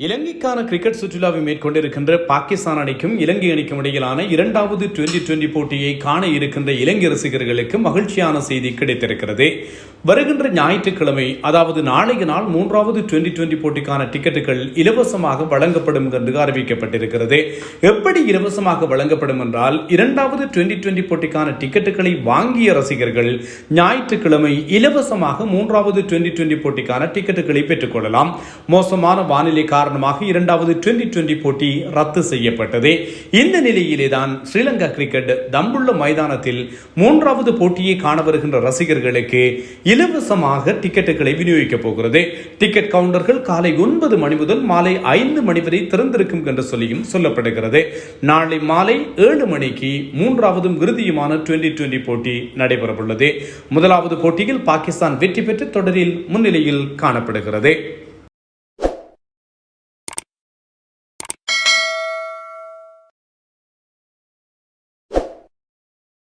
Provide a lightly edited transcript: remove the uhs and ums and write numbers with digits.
இலங்கைக்கான கிரிக்கெட் சுற்றுலாவை மேற்கொண்டிருக்கின்ற பாகிஸ்தான் அணிக்கும் இலங்கை அணிக்கும் இடையிலான இரண்டாவது டுவெண்டி போட்டியை காண இருக்கின்ற இலங்கை ரசிகர்களுக்கு மகிழ்ச்சியான செய்தி கிடைத்திருக்கிறது. வருகின்ற ஞாயிற்றுக்கிழமை, அதாவது நாளைய நாள் மூன்றாவது டுவெண்டி போட்டிக்கான டிக்கெட்டுகள் இலவசமாக வழங்கப்படும் என்று அறிவிக்கப்பட்டிருக்கிறது. எப்படி இலவசமாக வழங்கப்படும் என்றால், இரண்டாவது டுவெண்டி போட்டிக்கான டிக்கெட்டுகளை வாங்கிய ரசிகர்கள் ஞாயிற்றுக்கிழமை இலவசமாக மூன்றாவது டுவெண்டி போட்டிக்கான டிக்கெட்டுகளை பெற்றுக் கொள்ளலாம். மோசமான வானிலை காரணமாக இரண்டாவது டுவெண்டி போட்டி ரத்து செய்யப்பட்டது. இந்த நிலையிலேதான் ஸ்ரீலங்கா கிரிக்கெட் தம்புள்ள மைதானத்தில் மூன்றாவது போட்டியை காண வருகின்ற ரசிகர்களுக்கு இலவசமாக டிக்கெட்டுகளை விநியோகிக்கப் போகிறது. டிக்கெட் கவுண்டர்கள் காலை 9 மணி முதல் மாலை 5 மணி வரை திறந்திருக்கும் என்று சொல்லியும் சொல்லப்படுகிறது. நாளை மாலை 7 மணிக்கு மூன்றாவதும் இறுதியுமான டுவெண்டி போட்டி நடைபெறவுள்ளது. முதலாவது போட்டியில் பாகிஸ்தான் வெற்றி பெற்று தொடரில் முன்னிலையில் காணப்படுகிறது.